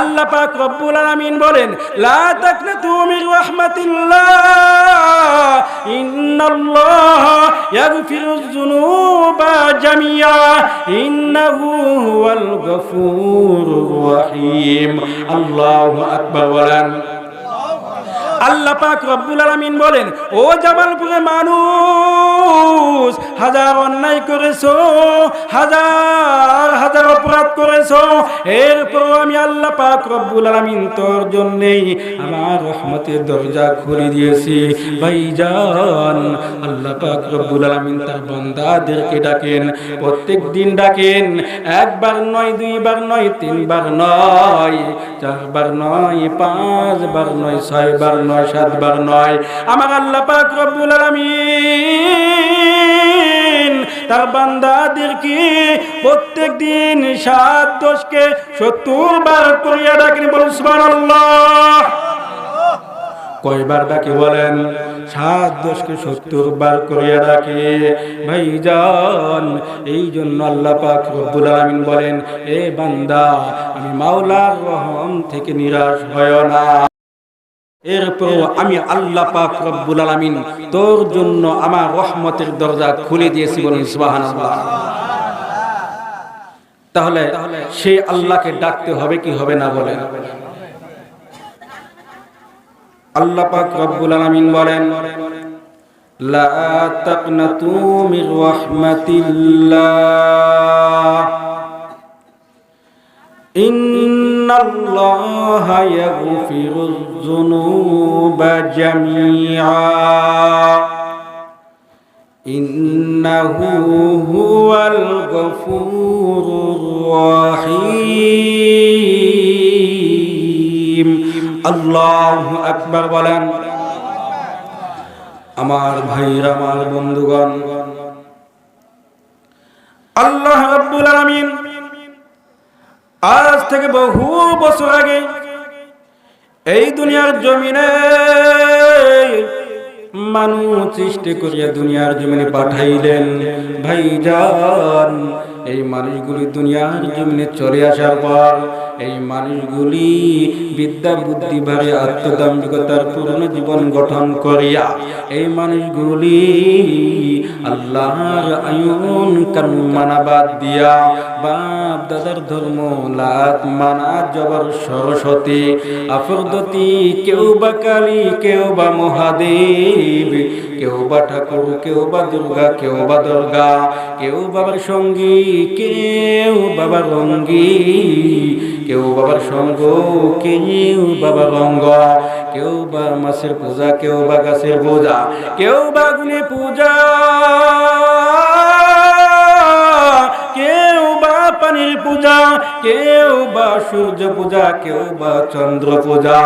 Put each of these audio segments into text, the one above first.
আল্লাহ পাক রব্বুল আলামিন বলেন, লা তাকনাতু মির রাহমাতিল্লাহ ইন্নাল্লাহা ইয়াগফিরুয যুনুবা জামিআ ইন্নাহু হুয়াল গফুরুর রহিম। আল্লাহু আকবার বলেন। আল্লাহ পাক রব্বুল আলামিন বলেন, ও জামালপুরের মানুষ, হাজার অন্যায় করেছো, হাজার হাজার অপরাধ করেছো, এরপর আমি আল্লাহ পাক রব্বুল আলামিন তোর জন্যই আমার রহমতের দরজা খুলে দিয়েছি। ভাইজান, আল্লাহ পাক রব্বুল আলামিন তার বান্দাদেরকে ডাকেন, প্রত্যেক দিন ডাকেন। একবার নয়, দুইবার নয়, তিনবার নয়, চারবার নয়, পাঁচবার নয়, ছয়বার নয়, সাতবার নয়। আমার আল্লাহ পাক রব্বুল আলামিন তার বান্দাদেরকে প্রত্যেক দিন 7-10কে 70 বার করিয়া ডাকেন। বলুন সুবহানাল্লাহ। কয়বার ডাকে বলেন? 7-10কে 70 বার করিয়া ডাকে। ভাইজান, এই জন্য আল্লাহ পাক রব্বুল আলামিন বলেন, এ বান্দা, আমি মাওলার রহম থেকে নিরাশ হয় না। এরপর আমি আল্লাহ পাক রব্বুল আলামিন তোর জন্য আমার রহমতের দরজা খুলে দিয়েছি। বলুন সুবহানাল্লাহ। তাহলে সেই আল্লাহকে ডাকতে হবে কি হবে না বলেন? আল্লাহ পাক রব্বুল আলামিন বলেন, লা তাকনাতু মির রাহমাতিল্লাহ ইন্নাল্লাহা ইয়াগফিরুয যুনুবা জামিআ ইন্নাহু হুয়াল গফুরুর রহিম। আল্লাহু আকবার বলেন। আমার ভাইরা, আমার বন্ধুগণ, আল্লাহ রাব্বুল আলামিন আজ থেকে বহু বছর আগে এই দুনিয়ার জমিনে মানুষ সৃষ্টি করিয়া দুনিয়ার জমিনে পাঠাইলেন। ভাইজান, এই মানুষগুলি দুনিয়ার জমিনে চলে আসার পর এই মানুষগুলি বিদ্যা বুদ্ধি ভারে আত্মদাম্ভিকতার পূর্ণ জীবন গঠন করিয়া এই মানুষগুলি আল্লাহর আইন কানুন মানা বাদ দিয়া বাপ দাদার ধর্ম লাত মানা জবর সরস্বতী আফরদতি, কেউ বা কালী, কেউ বা মহাদেব, কেউ বা ঠাকুর, কেউ বা দুর্গা, কেউ বা দুর্গা, কেউ বাবার সঙ্গী, কেউ বাবার রঙ্গী, কেউ বাবার সঙ্গ, কেউ বাবার রঙ্গ, কেউ বা মাছের পূজা, কেউ বা গাছের পূজা, কেউ বা গুণে পূজা, কেউ বা পানির পূজা, কেউ বা সূর্য পূজা, কেউ বা চন্দ্র পূজা,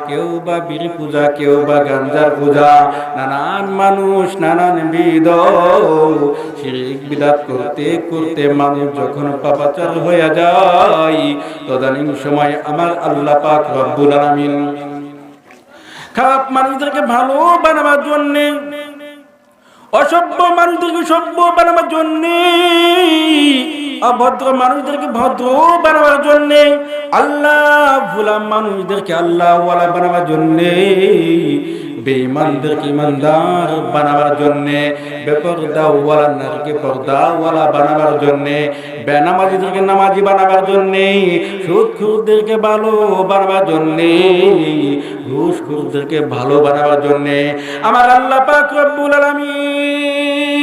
কেউ বা বীর পূজা, কেউ বা গাঞ্জার পূজা। নানান মানুষ নানান বিধ শিরক বিদআত করতে করতে মানুষ যখন পাপাচার হয়ে যায়, তদানীং সময় আমার আল্লাহ পাক রব্বুল আলামিন খারাপ মানুষদেরকে ভালো বানাবার জন্যে, অসভ্য মানুষদেরকে সভ্য বানাবার জন্যে, অভদ্র মানুষদেরকে ভদ্র বানাবার জন্যে, আল্লাহ ভোলা মানুষদেরকে আল্লাহ ওয়ালা বানাবার জন্যে, বেঈমানদেরকে ইমানদার বানাবার জন্যে, বেপরদা ওয়ালা নারীকে পর্দা ওয়ালা বানাবার জন্যে, বেনামাজিদেরকে নামাজি বানাবার জন্যে, সুদখোরদেরকে ভালো বানাবার জন্যে, ঘুষখোরদেরকে ভালো বানাবার জন্যে আমার আল্লাহ পাক রব্বুল আলামিন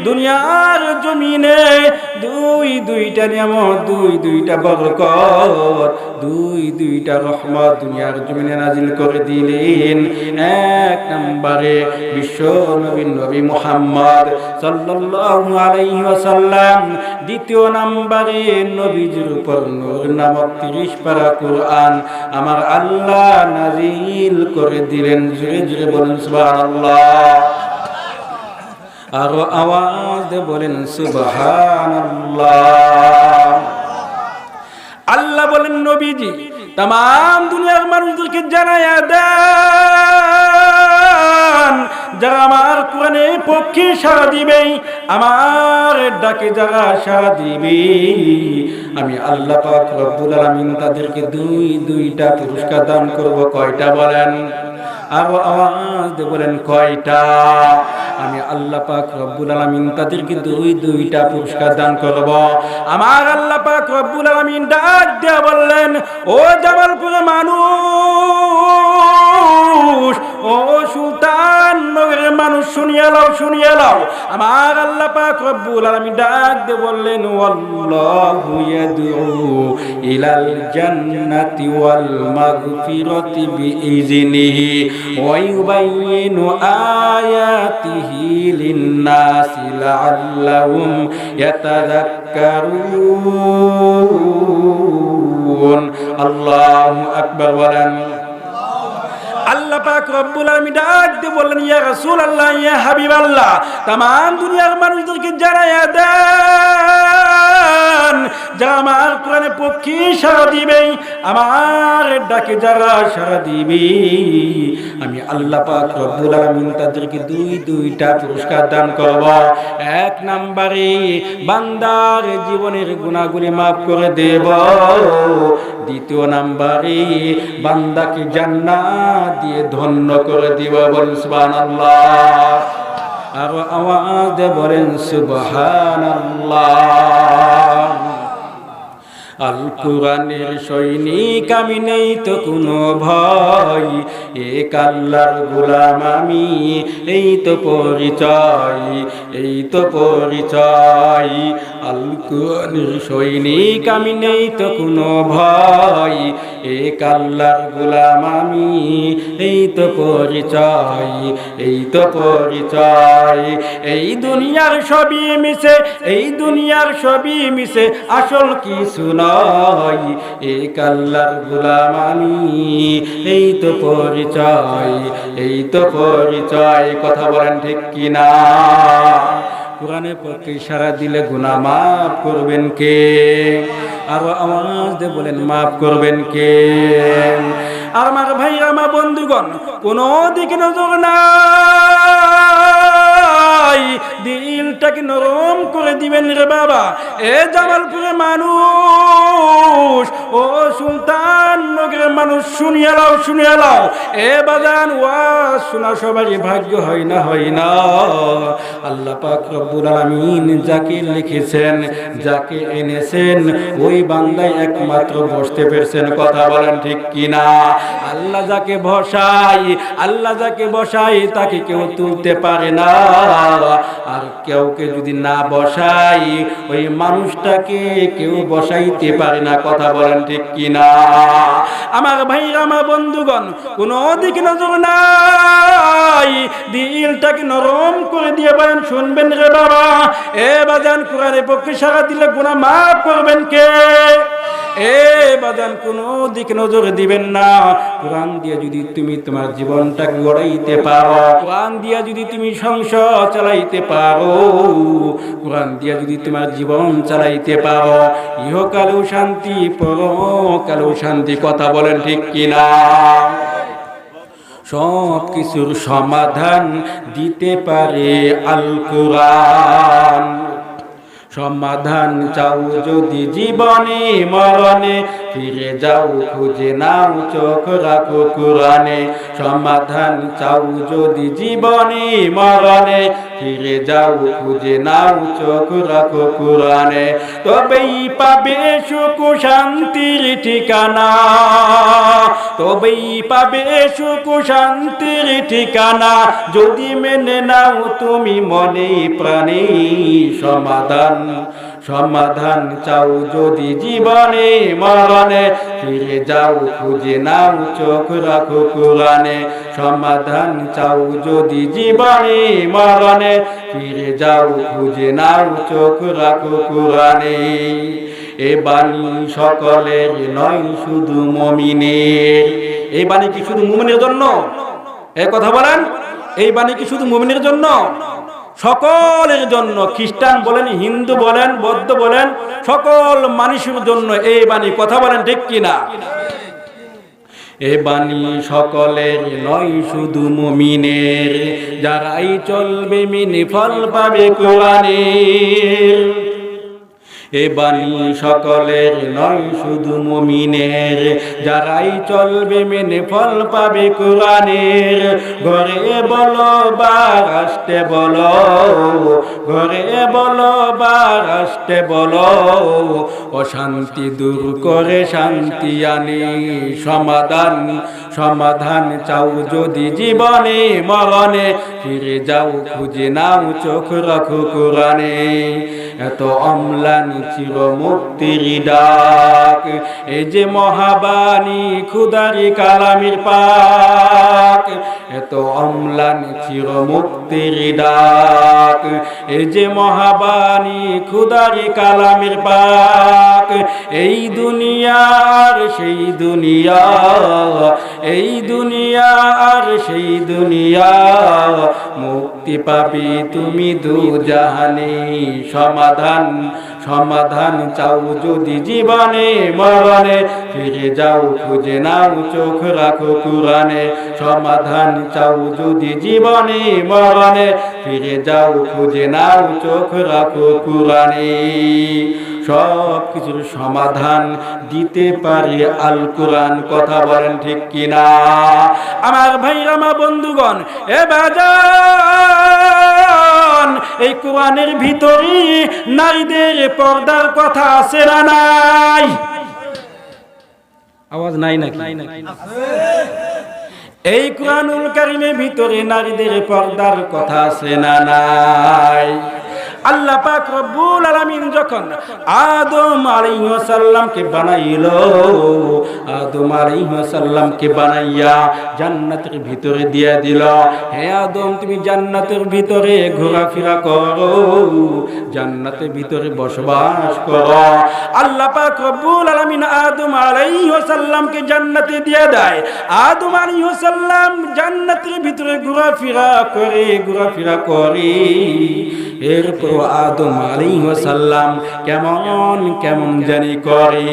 দুনিয়ার জমিনে দুইটা নিয়ামত, দুইটা বরকত, দুইটা রহমত দুনিয়ার জমিনে নাজিল করে দিলেন। এক নম্বরে বিশ্ব নবী মুহাম্মদ সাল্লাল্লাহু আলাইহি ওয়াসাল্লাম, দ্বিতীয় নম্বরে নবীজির উপর নূর নামক 30 পারা কুরআন আমার আল্লাহ নাজিল করে দিলেন। জোরে জোরে বলেন সুবহানাল্লাহ। আরো আওয়াজ দিয়ে বলেন সুবহানাল্লাহ। আল্লাহ বলেন, নবীজি তাম দুনিয়ার মানুষদেরকে জানায়া দেন বাজান, যারা আমার কোরআনের পক্ষে সাড়া দিবে, আমার ডাকে যারা সাড়া দিবে, আমি আল্লাহ পাক রব্বুল আলামিন তাদেরকে দুইটা পুরস্কার দান করব। কয়টা বলেন? আরো আওয়াজ দিয়ে বলেন কয়টা? আমি আল্লাহ পাক রব্বুল আলামিন তাদেরকে দুইটা পুরস্কার দান করব। আমার আল্লাহ পাক রব্বুল আলামিন ডাক দিয়ে বললেন, ও জামালপুরের মানুষ, ও সুলতান নগরের মানুষ, শুনিয়ে লাও, শুনিয়ে লাও। আমার আল্লাহ পাক রব্বুল আলামিন ডাক দিয়ে বললেন, ওয়াল্লাহু ইয়াদউ ইলাল জান্নাতি ওয়াল মাগফিরাতি বিইজনিহি ওয়া ইউবাইয়িনু আয়াতিহি লিন-নাসি লাআল্লাহুম ইয়াতাযাক্কারুন। আল্লাহু আকবার বলেন। আল্লাহ পাক রব্বুল আলামিন ডাক দিয়ে বললেন, ইয়া রাসূলুল্লাহ, ইয়া হাবিবাল্লাহ, तमाम দুনিয়ার মানুষদেরকে জানায়া দেন, যারা আমার কোরআনের পক্ষে সাড়া দিবে, আমার ডাকে যারা সাড়া দিবে, আমি আল্লাহ পাক রব্বুল আলামিন তাদেরকে দুইটা পুরস্কার দান করব। এক নম্বরে বান্দার জীবনের গুনাহগুলি মাফ করে দেব। দ্বিতীয় নম্বরে বান্দাকে জান্নাত দিয়ে ধন্য করে দিব। বলেন সুবহানাল্লাহ। আর আওয়াজ বলেন সুবহানাল্লাহ। আল কোরআনের সৈনিক আমি, নেই তো কোনো ভয়, এক আল্লাহর গোলাম আমি, এই তো পরিচয়, এই তো পরিচয়। আল কোরআনের সৈনিক আমি, নেই তো কোনো ভয়, এক আল্লাহর গোলাম আমি, এই তো পরিচয়, এই তো পরিচয়। এই দুনিয়ার সবই মিশে, এই দুনিয়ার সবই মিশে, আসল কিছু নয়, এক আল্লাহর গোলাম আমি, এই তো পরিচয়, এই তো পরিচয়। কথা বলেন ঠিক কিনা? কোরআনের পক্ষে সাড়া দিলে গুনাহ মাফ করবেন কে? আর আওয়াজ দিয়ে বলেন মাফ করবেন কে? আমার ভাই, আমার বন্ধুগণ, কোনো দিকে নজর নাই, দিলটাকে নরম করে দিবেন রে বাবা। এ জামালপুরের মানুষ, ও সুলতান নগরের মানুষ, শুনিয়ে লাও, শুনিয়ে লাও। এ বাজান, ওয়াজ শোনা সবারই ভাগ্য হয় না, হয় না। আল্লাহ পাক রব্বুল আলামিন যাকে লিখেছেন, যাকে এনেছেন, ওই বান্দাই একমাত্র বসতে পেরেছেন। কথা বলেন ঠিক কিনা? আল্লাহ যাকে বসাই, আল্লাহ যাকে বসাই, তাকে কেউ তুলতে পারে না। আর কেউকে যদি না বসাই, ওই মানুষটাকে কেউ বসাইতে পারে না। কথা বলেন ঠিক কিনা? আমার ভাই, আমার বন্ধুগণ, কোনো দিকে নজর নাই, দিলটাকে নরম করে দিয়ে বলেন, শুনবেন রে বাবা। এ বাজান, কোরআনের পক্ষে সাড়া দিলে গুনাহ মাফ করবেন কে? এ বাজান, কোনো দিকে নজর দিবেন না। কোরআন দিয়ে যদি তুমি তোমার জীবনটাকে গড়াইতে পারো, কোরআন দিয়ে যদি তুমি সংসার চালাইতে পারো, কোরআন দিয়ে যদি তোমার জীবন চালাইতে পারো, ইহকালেও শান্তি, পরকালেও শান্তি। কথা বলেন ঠিক কিনা? সব কিছুর সমাধান দিতে পারে আল কোরআন। সমাধান চাও যদি জীবনে মরণে, ফিরে যাও খুঁজে নাও, চোখ রাখো কোরআনে। সমাধান চাও যদি জীবনে মরণে, ফিরে যাও খুঁজে নাও, চোখ রাখো কোরআনে। তবেই পাবে সুখ শান্তির ঠিকানা, তবেই পাবে সুখ শান্তির ঠিকানা, যদি মেনে নাও তুমি মনে প্রাণে। সমাধান, সমাধান চাও যদি জীবনে মরণে, ফিরে যাও খুঁজে নাও, চোখ রাখো কোরআনে। সমাধান চাও যদি জীবনে মরণে, ফিরে যাও খুঁজে নাও, চোখ রাখো কোরআনে। এ বাণী সকলের নয়, শুধু মুমিনের। এই বাণী কি শুধু মুমিনের জন্য? এই কথা বলেন, এই বাণী কি শুধু মুমিনের জন্য? সকলের জন্য। খ্রিস্টান বলেন, হিন্দু বলেন, বৌদ্ধ বলেন, সকল মানুষের জন্য এই বাণী। কথা বলেন ঠিক কিনা? এ বাণী সকলের নয় শুধু মুমিনের, যারাই চলবে মেনে ফল পাবে কোরআনের। এ বাণী সকলের নয় শুধু মুমিনের, যারাই চলবে মেনে ফল পাবে কোরআনের। ঘরে বলো বা রাষ্ট্রে বলো, ঘরে বলো বা রাষ্ট্রে বলো, অশান্তি দূর করে শান্তি আনে সমাধান। সমাধান চাও যদি জীবনে মরণে, ফিরে যাও খুঁজে নাও চোখ রাখো কোরআনে। এত অম্লান চির মুক্তির ডাক, এই যে মহাবাণী খুদারি কালামের পাক। এত অম্লান চির মুক্তির ডাক, এই যে মহাবাণী খুদারি কালামের পাক। এই দুনিয়া আর সেই দুনিয়া, এই দুনিয়া আর সেই দুনিয়া, মুক্তি পাবি তুমি দু জাহানে। সমাধান সমাধান চাও যদি জীবনে মরণে, ফিরে যাও খুঁজে নাও চোখ রাখো কোরআনে। সমাধান চাও যদি জীবনে মরণে, ফিরে যাও খুঁজে নাও চোখ রাখো কোরআনে। সব কিছুর সমাধান দিতে পারে আল কোরআন, কথা বলেন ঠিক কিনা? আমার ভাইরা আমার বন্ধুগণ, এ বাজান, এই কোরআনের ভিতরে নারীদের পর্দার কথা আছে না নাই? আওয়াজ নাই নাকি? এই কোরআনুল কারীমের ভিতরে নারীদের পর্দার কথা আছে না নাই? আল্লাহ পাক রব্বুল আলামিন যখন আদম আলাইহিস সালামকে বানাইলো, আদম আলাইহিস সালামকে বানাইয়া জান্নাতের ভিতরে দিয়ে দিল। হে আদম, তুমি জান্নাতের ভিতরে ঘোরাফেরা করো, জান্নাতের ভিতরে বসবাস করো। আল্লাহ পাক রব্বুল আলামিন আদম আলাইহিস সালামকে জান্নাতে দিয়ে দেয়। আদম আলাইহিস সালাম জান্নাতের ভিতরে ঘোরাফেরা করে। এরপর আদম আলাইহিস সালাম কেমন কেমন জানি করে।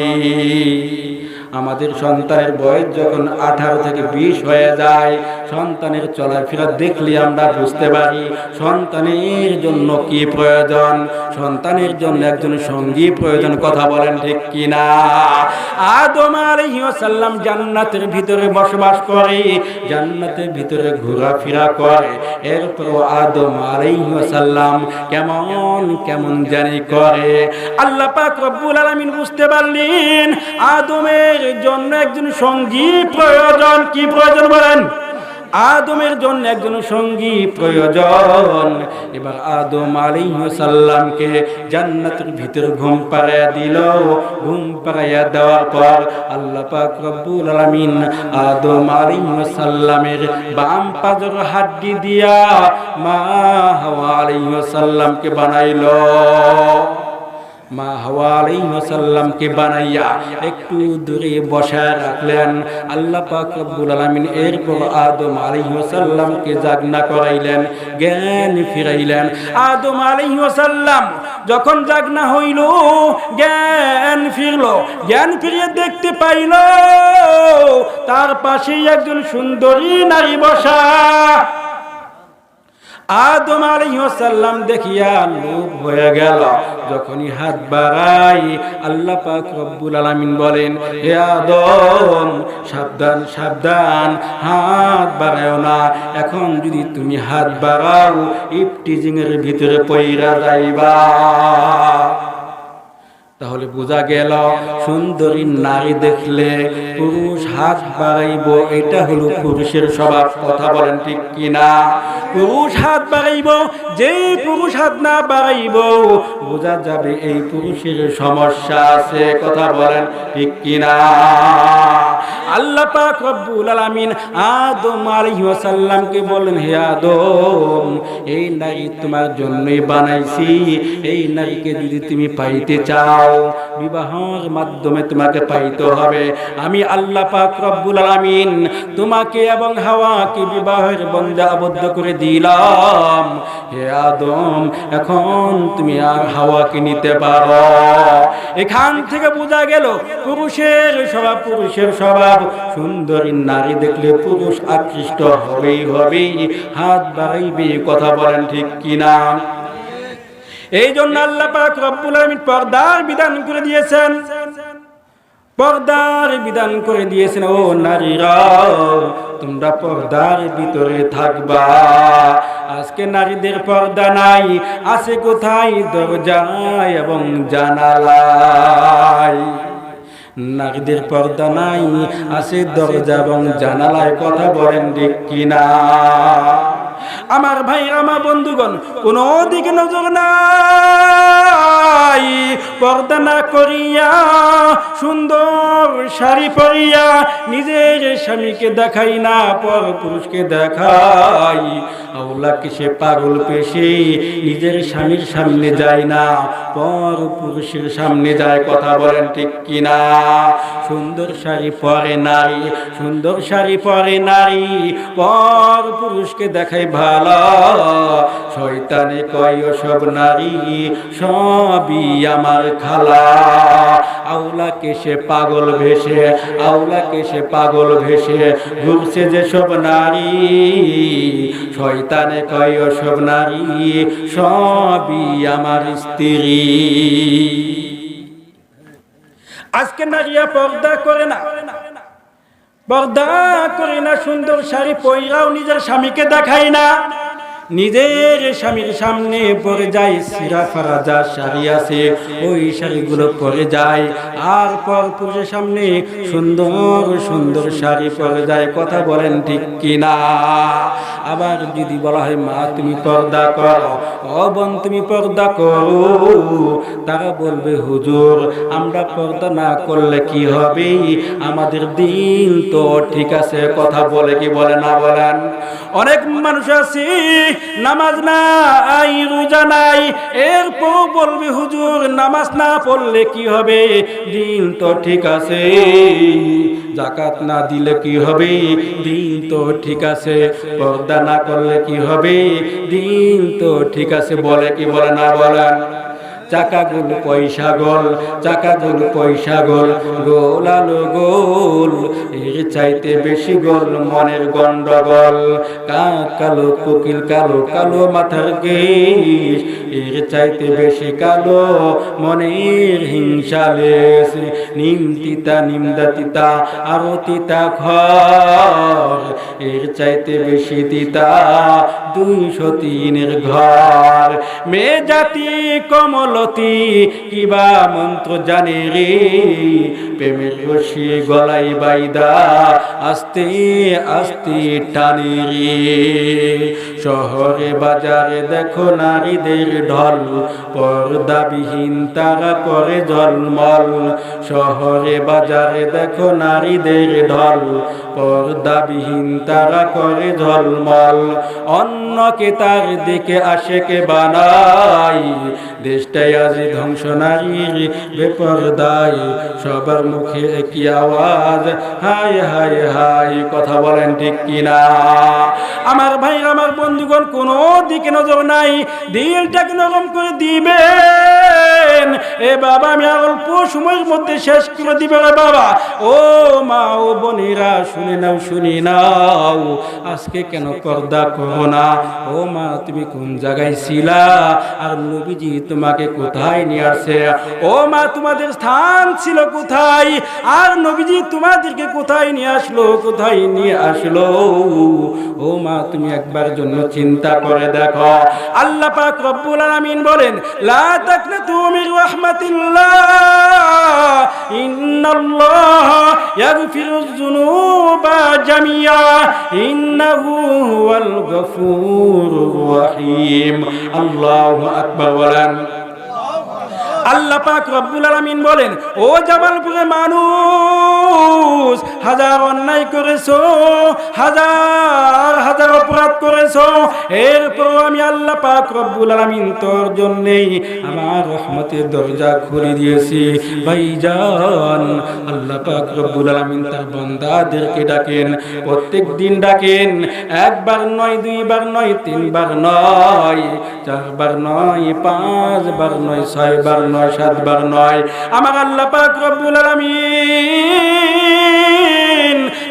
আমাদের সন্তানের বয়স যখন 18 থেকে 20 হয়ে যায়, সন্তানের চলাফেরা দেখলে আমরা বুঝতে পারি সন্তানের জন্য কি প্রয়োজন। সন্তানের জন্য একজন সঙ্গী প্রয়োজন, কথা বলেন ঠিক কিনা? আদম আলাইহিস সালাম জান্নাতের ভিতরে বসবাস করে, জান্নাতের ভিতরে ঘোরাফেরা করে। এরপর আদম আলাইহিস সালাম কেমন কেমন জানি করে। আল্লাহ পাক রব্বুল আলামিন বুঝতে পারলেন আদমের জন্য একজন সঙ্গী প্রয়োজন। কি প্রয়োজন বলেন? আদমের জন্য একজন সঙ্গী প্রয়োজন। এবার আদম আলাইহিস সালামকে জান্নাতের ভিতরে ঘুম পাড়াইয়া দিল। ঘুম পাড়াইয়া দেওয়ার পর আল্লাহ পাক রব্বুল আলামিন আদম আলাইহিস সালামের বাম পাজর হাড্ডি দিয়া মা হাওয়া আলাইহিস সালামকে বানাইলো। মা হাওয়া আলাইহিস সালামকে বানাইয়া একটু দূরে বসায় রাখলেন আল্লাহ পাক রব্বুল আলামিন। এরপর আদম আলাইহিস সালামকে জাগনা করাইলেন, জ্ঞান ফিরাইলেন। আদম আলাইহিস সালাম যখন জাগনা হইল, জ্ঞান ফিরল, জ্ঞান ফিরিয়ে দেখতে পাইল তার পাশেই একজন সুন্দরী নারী বসা। আদম আলাইহিস সালাম দেখিয়া লোভ হয়ে গেল। যখনই হাত বাড়াই আল্লাহ পাক রব্বুল আলামিন বলেন, হে আদম, সাবধান সাবধান, হাত বাড়াও না। এখন যদি তুমি হাত বাড়াও ইফটিজিং এর ভিতরে পইরা যাইবা। তাহলে বোঝা গেল সুন্দরী নারী দেখলে পুরুষ হাত বাড়াইব, এটা হলো পুরুষের স্বভাব, কথা বলেন ঠিক কিনা? পুরুষ হাত বাড়াইব, যে পুরুষ হাত না বাড়াইব বোঝা যাবে এই পুরুষের সমস্যা আছে, কথা বলেন ঠিক কিনা? আল্লাহ পাক রব্বুল আলামিন আদম আলাইহিস সালামকে বলেন, হে আদম, এই নারী তোমার জন্যই বানাইছি। এই নারীকে যদি তুমি পাইতে চাও বিবাহের মাধ্যমে তোমাকে পাইতে হবে। আমি আল্লাহ পাক রব্বুল আলামিন তোমাকে এবং হাওয়াকে বিবাহের বন্ধনে আবদ্ধ করে দিলাম। হে আদম, এখন তুমি আর হাওয়াকে নিতে পারো। এখান থেকে বোঝা গেল পুরুষের স্বভাব সুন্দরী নারী দেখলে পুরুষ আকৃষ্ট হবেই, হাত বাড়াইবে। কথা বলেন ঠিক কিনা? এই জন্য আল্লাহ পাক রব্বুল আলামিন পর্দার বিধান করে দিয়েছেন। ও নারীরা, তোমরা পর্দার ভিতরে থাকবা। আজকে নারীদের পর্দা নাই, আছে কোথায়? দরজায় এবং জানালায়। নারীদের পর্দা নাই, আছে দরজা এবং জানালায়। কথা বলেন ঠিক কিনা? আমার ভাই, আমার বন্ধুগণ, কোনো দিকে নজর নাই। পর্দা না করিয়া সুন্দর শাড়ি পরিয়া নিজের স্বামীকে দেখাই না, পর পুরুষকে দেখাই। আওলাকে সে পাগল পেশে নিজের স্বামীর সামনে যায় না, পর পুরুষের সামনে যায়। কথা বলেন ঠিক কিনা? সুন্দর শাড়ি পরে নারী, পর পুরুষকে দেখায় ভালো। শয়তানে কয় সব নারী সবই আমার খালা। আওলাকে সে পাগল ভেসে ঘুরছে যে সব নারী। শয়তানে কয় সব নারী সবই আমার স্ত্রী। আজকে নারীরা পর্দা করে না, সুন্দর শাড়ি পরাও নিজের স্বামীকে দেখায় না। নিজের স্বামীর সামনে পরে যায় সিরা ফারা যা শাড়ি আছে ওই শাড়িগুলো পরে যায়, আর পর পুরুষের সামনে সুন্দর শাড়ি পরে যায়। কথা বলেন ঠিক কিনা? আবার যদি বলা হয় মা তুমি পর্দা করো, ও বোন তুমি পর্দা করো, তারা বলবে হুজুর আমরা পর্দা না করলে কি হবে? আমাদের দিন তো ঠিক আছে। কথা বলে কি বলে না বলেন? অনেক মানুষ আছে নামাজ নাই, রোজা নাই, এরপর বলবে হুজুর নামাজ না পড়লে কি হবে? দিন তো ঠিক আছে। যাকাত না দিলে কি হবে? দিন তো ঠিক আছে। পর্দা না করলে কি হবে? দিন তো ঠিক আছে। বলে কি বলে না বলেন? চাকাগুলো পয়সা গোল, গোল আলো গোল, এর চাইতে বেশি গোল মনের গন্ডগোল। কালো কোকিল কালো মাথার কেশ, এর চাইতে বেশি কালো মনের হিংসা লেশ। নিম তিতা আরো তিতা ঘর, এর চাইতে বেশি তিতা 203 ঘর। মেয়ে জাতি কমলতি কিবা মন্ত্র জানে রে, প্রেমের রশি গলায় বাইদা আস্তে আস্তে টানে রে। শহরে বাজারে দেখো নারীদের ঢল, পর্দাবিহীন তারা করে ঝলমল। শহরে বাজারে দেখো নারীদের ঢল, পর্দাবিহীন তারা করে ঝলমল। অন্যকে তার দিকে আশেকে বানাই, দেশটাই আজ ধ্বংস নারীর বেপরদায়। সবার মুখে কি আওয়াজ, হায় হায় হায়। কথা বলেন ঠিক কিনা? আমার ভাই, আমার বন্ধুগণ, কোনো দিকে নজর নাই। দিলটাকে নরম করে দিবেন। এ বাবা, আমি অল্প সময়ের মধ্যে শেষ করে দিবে রে বাবা। ও মা, ও বোনেরা, শুনে নাও। আজকে কেন পর্দা করো না? ও মা, তুমি কোন জায়গায় ছিলা? আর নবীজি তোমাকে কোথায় নিয়ে আসে? ও মা, তোমাদের স্থান ছিল কোথায়? আর নবীজি তোমাদেরকে কোথায় নিয়ে আসলো? ও মা, তুমি একবার জন্য চিন্তা করে দেখো। আল্লাহ পাক রব্বুল আলামিন বলেন, লা তাকনাতু মির রাহমাতিল্লাহ, ইন্নাল্লাহা ইয়াগফিরুয যুনুবা জামিয়া, ইন্নাহু হুয়াল গফুরুর রহিম। আল্লাহু আকবার বলেন। আল্লাহ পাক রব্বুল আলামিন বলেন, ও জামালপুরের মানুষ, হাজার অন্যায় করেছো, হাজার হাজার অপরাধ করেছো, এরপর আমি আল্লাহ পাক রব্বুল আলামিন তোর জন্যই আমার রহমতের দরজা খুলে দিয়েছি। ভাইজান, আল্লাহ পাক রব্বুল আলামিন তার বান্দাদেরকে ডাকেন, প্রত্যেক দিন ডাকেন। একবার নয়, দুইবার নয়, তিনবার নয়, চারবার নয়, পাঁচবার নয়, ছয়বার নয়, সাতবার নয়। আমার আল্লাহ পাক রব্বুল আলামিন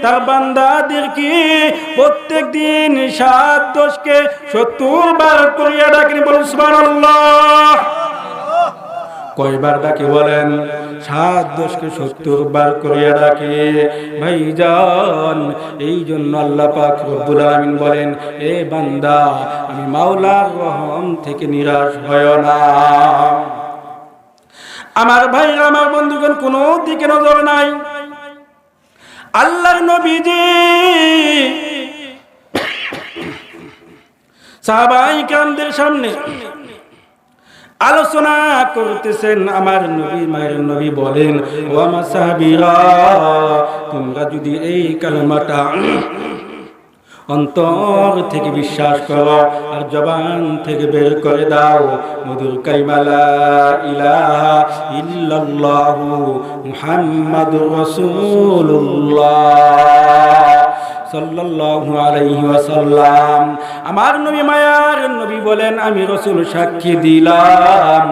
তার বান্দাদেরকে প্রত্যেক দিন 7 দশকে 70 বার করিয়া ডাকেন। বলুন সুবহানাল্লাহ। কয়বার ডাকে বলেন? 7 দশকে 70 বার করিয়া ডাকে। ভাইজান, এই জন্য আল্লাহ পাক রব্বুল আলামিন বলেন, এ বান্দা, আমি মাওলার রহম থেকে নিরাশ হয় না। আমার ভাই, আমার বন্ধুগণ, কোনো দিকে নজর নাই। আল্লাহর নবীজি সাহাবায়ে কেরামদের সামনে আলোচনা করতেছেন। আমার নবী, মায়ের নবী বলেন, ও আমার সাহাবীরা, তোমরা যদি এই কালেমাটা অন্তর থেকে বিশ্বাস করো আর জবান থেকে বের করে দাও, মধুর কালিমা লা ইলাহা ইল্লাল্লাহু মুহাম্মাদুর রাসূলুল্লাহ সাল্লাল্লাহু আলাইহি ওয়াসাল্লাম। আমার নবী, মায়ার নবী বলেন, আমি রাসূল সাক্ষী দিলাম,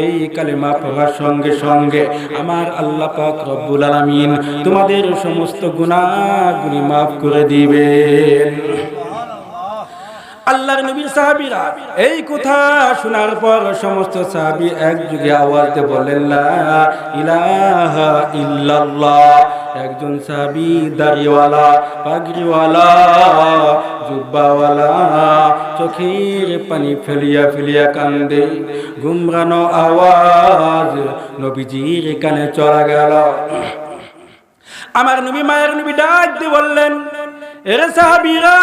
এই কালেমা পড়ার সঙ্গে সঙ্গে আমার আল্লাহ পাক রব্বুল আলামিন তোমাদের সমস্ত গুনাহগুলি মাফ করে দিবেন। আল্লাহর নবীর সাহাবীরা এই কথা শোনার পর সমস্ত সাহাবী একযোগে আওয়াজ দিয়ে বললেন, লা ইলাহা ইল্লাল্লাহ। একজন সাহাবী দাড়িওয়ালা, পাগড়িওয়ালা, জুব্বাওয়ালা চোখের পানি ফেলিয়া ফেলিয়া কান্দে। গুমরানো আওয়াজ নবীজির কানে চলা গেল। আমার নবী, মায়ের নবী ডাক দিয়ে বললেন, এরে সাহাবীরা,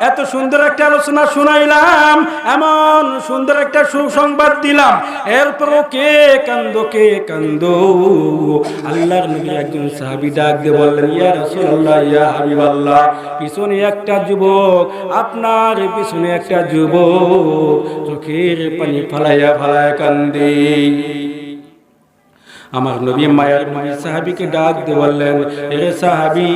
এত সুন্দর একটা আলোচনা শুনাইলাম, এমন সুন্দর একটা সুসংবাদ দিলাম, এরপরও কে কান্দো, কে কান্দো? আল্লাহর নবী একজন সাহাবী ডাক দিয়ে বললেন, ইয়া রাসূলুল্লাহ, ইয়া হাবিবাল্লাহ, পিছনে একটা যুবক, আপনার পিছনে একটা যুবক চোখের পানি ফালাইয়া ফালাইয়া কান্দে। আমার নবী, মায়ের নবী সাহাবীকে ডাক দিয়ে বললেন, এরে সাহাবী,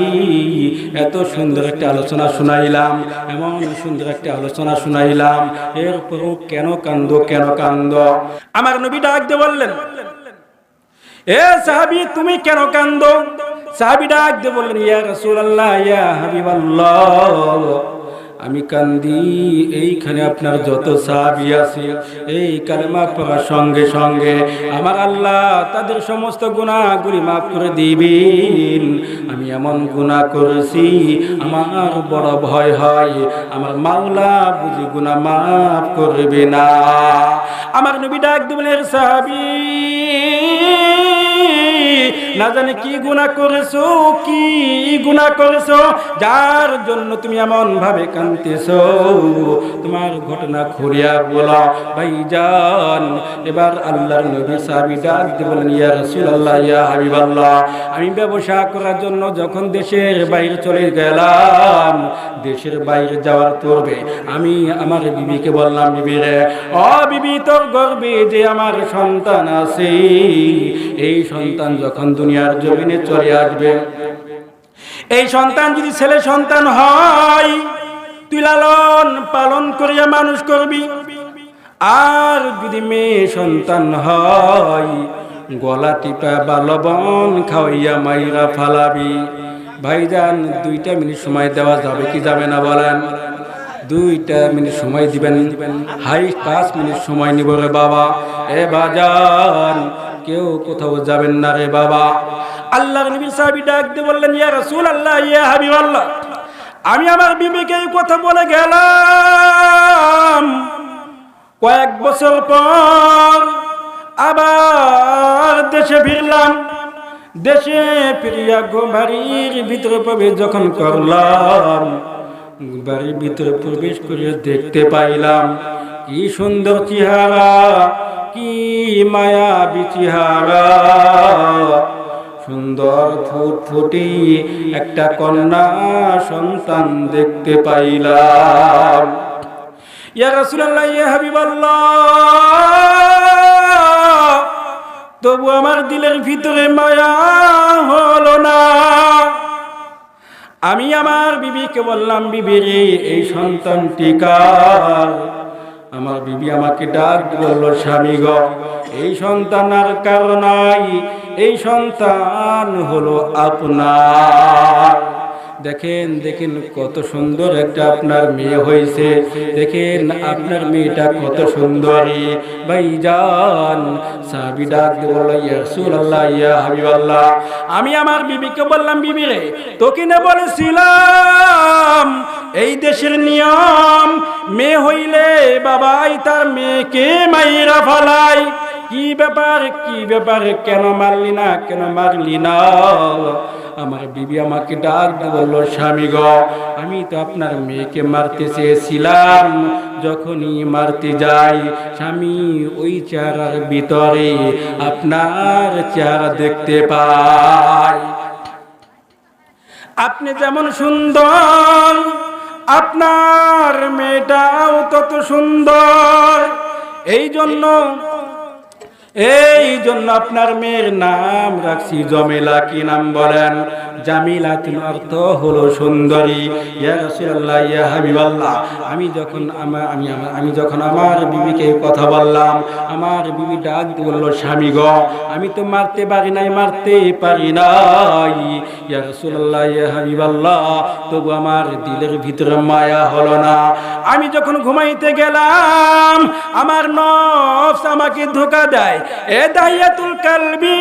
এত সুন্দর একটা আলোচনা শুনাইলাম, এমন সুন্দর একটা আলোচনা শুনাইলাম, এরপরও কেন কান্দো, কেন কান্দো? আমার নবী ডাক দিয়ে বললেন, এ সাহাবী, তুমি কেন কান্দো? সাহাবী ডাক দিয়ে বললেন, ইয়া রাসূলুল্লাহ, ইয়া হাবিবাল্লাহ, আমি কান্দি, এইখানে আপনার যত সাহাবী আছে, এই কালেমা পড়ার সঙ্গে সঙ্গে আমার আল্লাহ তাদের সমস্ত গুনাহগুলি মাফ করে দিবেন। আমি এমন গুনাহ করেছি, আমার বড় ভয় হয় আমার মাওলা বুঝি গুনাহ মাফ করবে না। আমার নবী ডাক দিলেন, সাহাবী, না জানি কি গুনাহ করেছো, কি গুনাহ করেছো যার জন্য তুমি এমন ভাবে কাঁদতেছো? তোমার ঘটনা খুলিয়া বলো। ভাইজান, এবার আল্লাহর নবী সাহাবী ডাক দিয়ে বলেন, ইয়া রাসূলুল্লাহ, ইয়া হাবিবাল্লাহ, আমি ব্যবসা করার জন্য যখন দেশের বাইরে চলে গেলাম, দেশের বাইরে যাওয়ার পূর্বে আমি আমার বিবিকে বললাম, বিবি রে, ও বিবি, তোর গর্ভে যে আমার সন্তান আছে, এই সন্তান যখন দুনিয়ার জমিনে চলে আসবে, এই সন্তান যদি ছেলে সন্তান হয়, তুই লালন পালন করিয়া মানুষ করবি, আর যদি মেয়ে সন্তান হয়, গলা টিপা বা লবণ খাওয়াইয়া মাইরা ফালাবি। ভাইজান, 2 মিনিট সময় দেওয়া যাবে কি যাবে না বলেন? 2 মিনিট সময় দিবেন, হাই 5 মিনিট সময় নিব রে বাবা। এ বাজান, কেউ কোথাও যাবেন না রে বাবা। আল্লাহর নবী সাহাবী ডাক দিয়ে বললেন, ইয়া রাসূলুল্লাহ, ইয়া হাবিবাল্লাহ, আমি আমার বিবিকে এই কথা বলে গেলাম, কয়েক বছর পর আবার দেশে ফিরলাম। দেশে ফিরিয়া বাড়ির ভিতরে প্রবেশ যখন করলাম, বাড়ির ভিতরে প্রবেশ করিয়া দেখতে পাইলাম কি সুন্দর চেহারা, কি মায়াবী চেহারা, সুন্দর ফুটফুটি একটা কন্যা সন্তান দেখতে পাইলাম। ইয়া রাসূলুল্লাহ, ইয়া হাবিবাল্লাহ, তবু আমার দিলের ভিতরে মায়া হলো না। আমি আমার বিবিকে বললাম, বিবি রে, এই সন্তানটি কার? আমার বিবি আমাকে ডাক বলল, স্বামী গো, এই সন্তান আর কারো নাই, এই সন্তান হলো আপনার। দেখেন দেখেন কত সুন্দর একটা আপনার মেয়ে হয়েছে, দেখেন আপনার মেয়েটা কত সুন্দরী। ভাইজান, সাহাবী ডাক দিয়ে বলল, ইয়া রাসূলুল্লাহ, ইয়া হাবিবাল্লাহ, আমি আমার বিবিকে বললাম, বিবি রে, তোকে না বলেছিলাম এই দেশের নিয়ম, মেয়ে হইলে বাবাই তার মেয়েকে মাইরা ফেলায়। কি ব্যাপার, কি ব্যাপার, কেন মারলি না, কেন মারলি না? আমার বিবি আমাকে ডাক দিয়ে বলল, স্বামী গো, আমি তো আপনার মেয়েকে মারতে চেয়েছিলাম, যখনই মারতে যাই স্বামী ওই চেহারার ভিতরে আপনার চেহারা দেখতে পাই। আপনি যেমন সুন্দর, আপনার মেয়েটাও তত সুন্দর। এই জন্য আপনার মেয়ের নাম রাখছি জমেলা। কি নাম বলেন? জামিলাতুন, অর্থ হলো সুন্দরী। ইয়া রাসূলুল্লাহ, ইয়া হাবিবাল্লাহ, আমি যখন আমার বিবিকে কথা বললাম, আমার বিবি ডাক দিয়ে বলল, স্বামী গো, আমি তো মারতে পারি নাই, মারতে পারি নাই। ইয়া রাসূলুল্লাহ, ইয়া হাবিবাল্লাহ, তবু আমার দিলের ভিতরে মায়া হলো না। আমি যখন ঘুমাইতে গেলাম, আমার নফস আমাকে ধোঁকা দেয়, এ দাহিয়াতুল কালবি,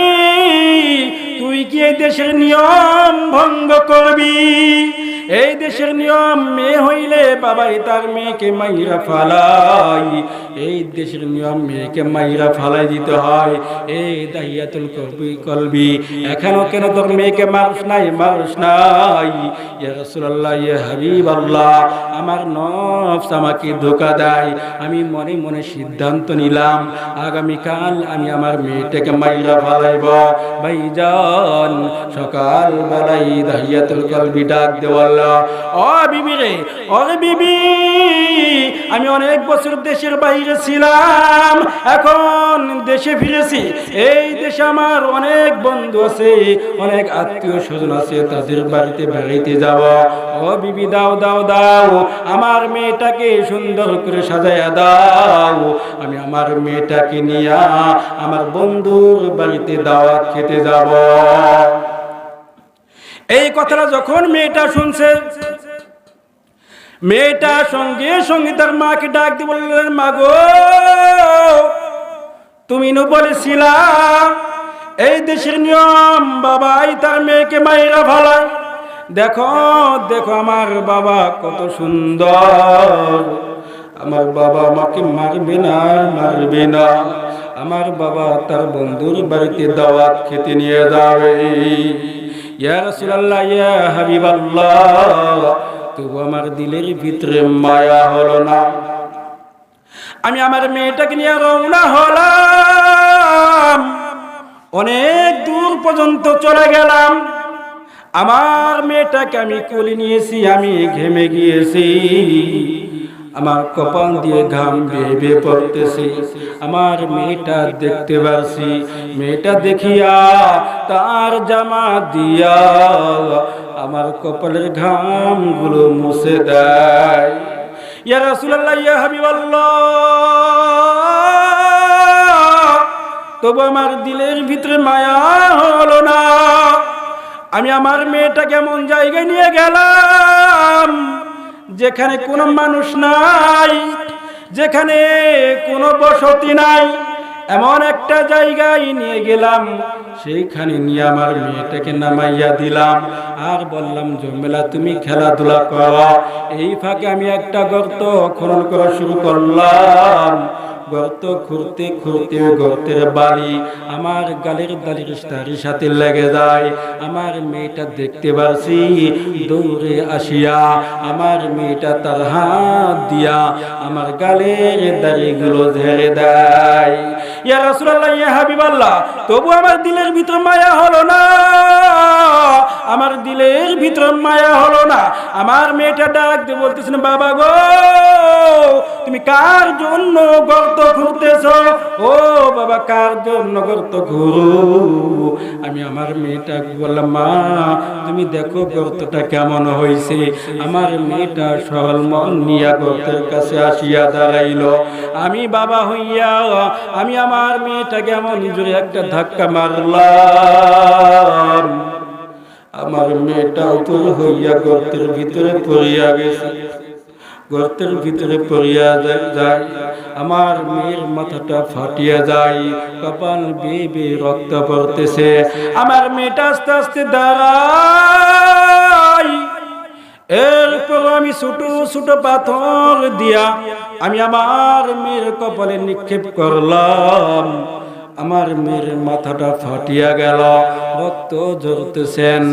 তুই কি এই দেশের নিয়ম ভঙ্গ করবি? এই দেশের নিয়ম, মেয়ে হইলে বাবাই তার মেয়েকে মাইরা ফালাই। এই দেশের নিয়ম, মেয়েকে মাইরা ফালাই দিতে হয়। এই দাহিয়াতুল কলবি, এখনো কেন তোর মেয়েকে মানুষ নাই, মানুষ নাই? ইয়া রাসূলুল্লাহ, ইয়া হাবিবাল্লাহ, আমার নফস আমাকে ধোঁকা দেয়। আমি মনে মনে সিদ্ধান্ত নিলাম, আগামীকাল আমি আমার মেয়েটাকে মাইরা ফালাইব। ভাইজান, সকাল বেলায় দাহিয়াতুল কলবি ডাক দেওয়াল, ও বিবি রে, ও বিবি, আমি অনেক বছর দেশের বাইরে ছিলাম, এখন দেশে ফিরেছি। এই দেশে আমার অনেক বন্ধু আছে, অনেক আত্মীয় স্বজন আছে, তাদের বাড়িতে বেড়াইতে যাব। ও বিবি, দাও দাও দাও, আমার মেয়েটাকে সুন্দর করে সাজাইয়া দাও। আমি আমার মেয়েটাকে নিয়ে আমার বন্ধুর বাড়িতে দাওয়াত খেতে যাব। এই কথাটা যখন মেয়েটা শুনছে, মেয়েটা সঙ্গে সঙ্গে তার মাকে ডাক দিয়ে বললেন, মা গো, তুমি না বলেছিলা এই দেশের নিয়ম, বাবাই তার মেয়েকে মাইরা ফেলায়। দেখো দেখো, আমার বাবা কত সুন্দর, আমার বাবা আমাকে মারবে না, মারবে না। আমার বাবা তার বন্ধুর বাড়িতে দাওয়াত খেতে নিয়ে যাবে। ইয়া রাসূলুল্লাহ, ইয়া হাবিবাল্লাহ, তবু আমার দিলের ভিতরে মায়া হলো না। আমি আমার মেয়েটাকে নিয়ে রওনা হলাম, অনেক দূর পর্যন্ত চলে গেলাম। আমার মেয়েটাকে আমি কোলে নিয়েছি, আমি ঘেমে গিয়েছি, আমার কপাল দিয়ে ঘাম বেয়ে বেয়ে পড়তেছে। আমার মেয়েটা দেখতে পারছি, মেয়েটা দেখিয়া তার জামা দিয়া আমার কপালের ঘাম গুলো মুছে দেয়। ইয়া রাসূলুল্লাহ, ইয়া হাবিবাল্লাহ, তবু আমার দিলের ভিতরে মায়া হলো না। আমি আমার মেয়েটাকে এমন জায়গায় নিয়ে গেলাম যেখানে কোনো মানুষ নাই, যেখানে কোনো বসতি নাই, এমন একটা জায়গায় নিয়ে গেলাম। সেইখানে নিয়ে আমার মেয়েটাকে নামাইয়া দিলাম, আর বললাম, জমেলা তুমি খেলাধুলা করো। এই ফাঁকে আমি একটা গর্ত খনন করা শুরু করলাম। গর্ত খুঁড়তে খুঁড়তে গর্তের বাড়ি আমার গালের দাড়ির সাথে লেগে যায়। আমার মেয়েটা দেখতে পারছি, দৌড়ে আসিয়া আমার মেয়েটা তার হাত দিয়া আমার গালের দাড়িগুলো ঝেড়ে দেয়। ইয়া রাসূলুল্লাহ, ইয়া হাবিবাল্লাহ, তবু আমার দিলের ভিতর মায়া হলো না, আমার দিলের ভিতর মায়া হলো না। আমার মেয়েটা ডাক দিয়ে বলতেছেন, বাবা গো, তুমি কার জন্য গর্ত খুঁড়তেছো? ও বাবা, কার জন্য গর্ত খুঁড়ো? আমি আমার মেয়েটাকে বললাম, মা তুমি দেখো গর্তটা কেমন হয়েছে। আমার মেয়েটা সরল মন নিয়া গর্তের কাছে আসিয়া দাঁড়াইল। আমি বাবা হইয়া আমি আমার মেয়েটাকে এমন জোরে একটা ধাক্কা মারলাম, আমার মেয়েটা উতুল হইয়া গর্তের ভিতরে পড়িয়া গেছে। গর্তের ভিতরে পড়িয়া যায়, আমার মেয়ের মাথাটা ফাটিয়া যায়, কপাল বেয়ে বেয়ে রক্ত পড়তেছে। আমার মেয়েটা আস্তে আস্তে দাঁড়ায়। এরপর আমি ছোট ছোট পাথর দিয়া আমি আমার মেয়ের কপালে নিক্ষেপ করলাম। আমার মেয়ের মাথাটা ফাটিয়া গেল, রক্ত ঝরতেছেন।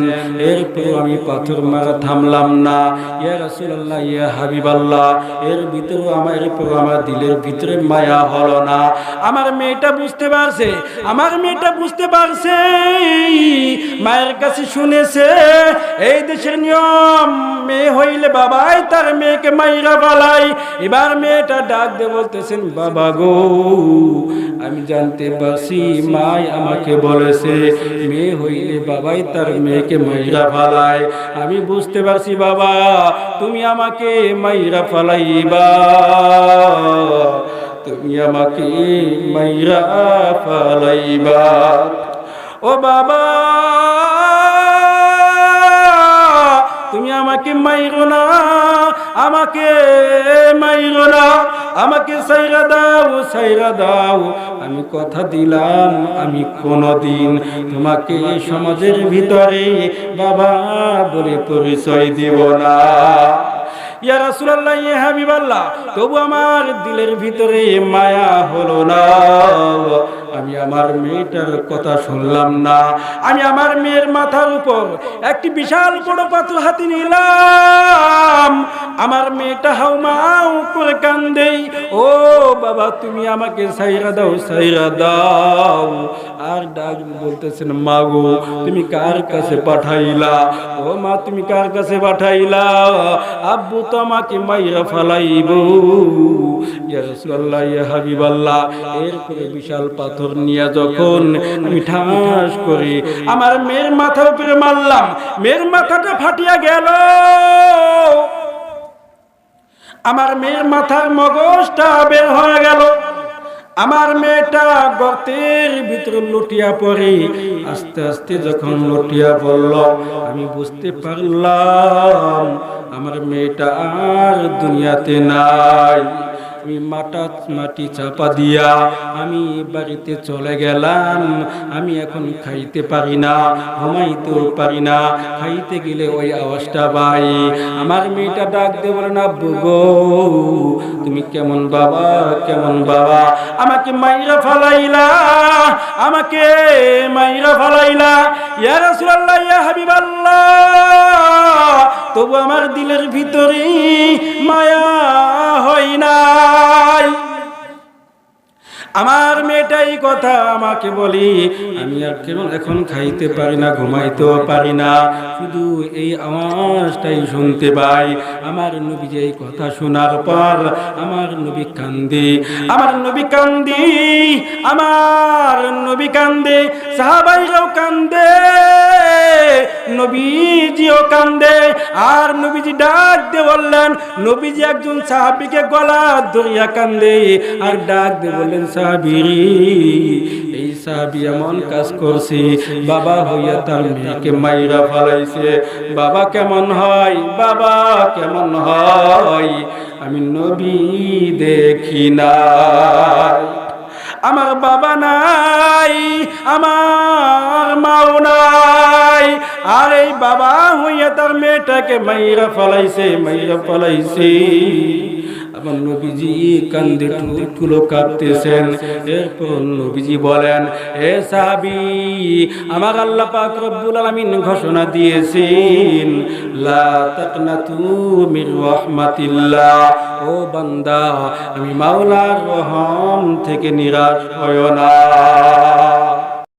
এরপর আমি পাথর মারা থামলাম না। ইয়া রাসূলুল্লাহ, ইয়া হাবিবাল্লাহ, এরপর আমার দিলের ভিতরে মায়া হলো না। আমার মেয়েটা বুঝতে পারছে, আমার মেয়েটা বুঝতে পারছে, মায়ের কাছে শুনেছে এই দেশের নিয়ম, মেয়ে হইলে বাবাই তার মেয়েকে মাইরা ফেলায়। এবার মেয়েটা ডাক দিয়ে বলতেছেন, বাবা গো, আমি জানতে পারছি মাই আমাকে বলেছে মেয়ে হইলে বাবাই তার মেয়েকে মাইরা ফেলায়। আমি বুঝতে পারছি বাবা, তুমি আমাকে মাইরা ফেলাইবা, তুমি আমাকে মাইরা ফেলাইবা। ও বাবা, তুমি আমাকে মাইরো না, আমাকে মাইরো না, আমাকে সাইরা দাও, সাইরা দাও। আমি কথা দিলাম আমি কোনদিন তোমাকে সমাজের ভিতরে বাবা বলে পরিচয় দিব না। ইয়া রাসূলুল্লাহ, ইয়া হাবিবাল্লাহ, তবু আমার দিলের ভিতরে মায়া হলো না। আমি আমার মেয়েটার কথা শুনলাম না। আমি আমার মেয়ের মাথার উপর একটি বিশাল বড় পাথর হাতে নিলাম। আমার মেয়েটা হাউমাউ করে কান্দে, ও বাবা তুমি আমাকে সাইরা দাও, সাইরা দাও। আর ডাক বলতেছেন, মা গো তুমি কার কাছে পাঠাইলা? ও মা তুমি কার কাছে পাঠাইলা? আব্বু তো আমাকে মাইরা ফালাইব। ইয়া রাসূলুল্লাহ, ইয়া হাবিবাল্লাহ, এরপরে বিশাল পাথর নিয়ে যখন আমি ঠাস করে আমার মেয়ের মাথার উপরে মারলাম, মেয়ের মাথাটা ফাটিয়া গেল। আমার মেয়ের মাথার মগজটা বের হয়ে গেল। আমার মেয়েটা গর্তের ভিতরে লুটিয়া পড়ে। আস্তে আস্তে যখন লুটিয়া পড়ল, আমি বুঝতে পারলাম আমার মেয়েটা আর দুনিয়াতে নাই। আমি মাটি চাপা দিয়া আমি বাড়িতে চলে গেলাম। আমি এখন খাইতে পারি না, ঘুমাইতেও পারি না। খাইতে গেলে ওই আওয়াজটা পাই। আমার মেয়েটা ডাক দিয়ে বলে, না আব্বু গো তুমি কেমন বাবা, কেমন বাবা, আমাকে মাইরা ফালাইলা, আমাকে মাইরা ফালাইলা। ইয়া রাসূলুল্লাহ, ইয়া হাবিবাল্লাহ, তবু আমার দিলের ভিতরে মায়া হয় নাই। আমার মেয়েটাই কথা আমাকে বলি, আমি আর কেমন এখন খাইতে পারি না, ঘুমাইতেও পারি না, শুধু এই আওয়াজটাই শুনতে পাই। আমার নবী যে এই কথা শোনার পর আমার নবী কান্দে, আমার নবী কান্দে, আমার নবী কান্দে, সাহাবাইরাও কান্দে, নবীজিও কান্দে। আর নবীজি ডাক দিয়ে বললেন, নবীজি একজন সাহাবীকে গলা ধরিয়া কান্দে আর ডাক দিয়ে বললেন, এই সাহাবী এমন কাজ করছে, বাবা হইয়া তার মেয়েকে মাইরা ফেলাইছে। বাবা কেমন হয়, বাবা কেমন হয়, আমি নবী দেখি নাই। আমার বাবা নাই, আমার মাও নাই, আর এই বাবা হইয়া তার মেয়েটাকে মাইরা ফেলাইছে, মাইরা ফেলাইছে। আমার নবীজি কান্দে ঠোঁটগুলো কাঁপতেছেন। এরপর নবীজি বলেন, এ সাহাবী, আমার আল্লাহ পাক রব্বুল আলামিন ঘোষণা দিয়েছেন, লা তাকনাতু মির রাহমাতিল্লাহ, ও বান্দা, আমি মাওলার রহম থেকে নিরাশ হয়ো না।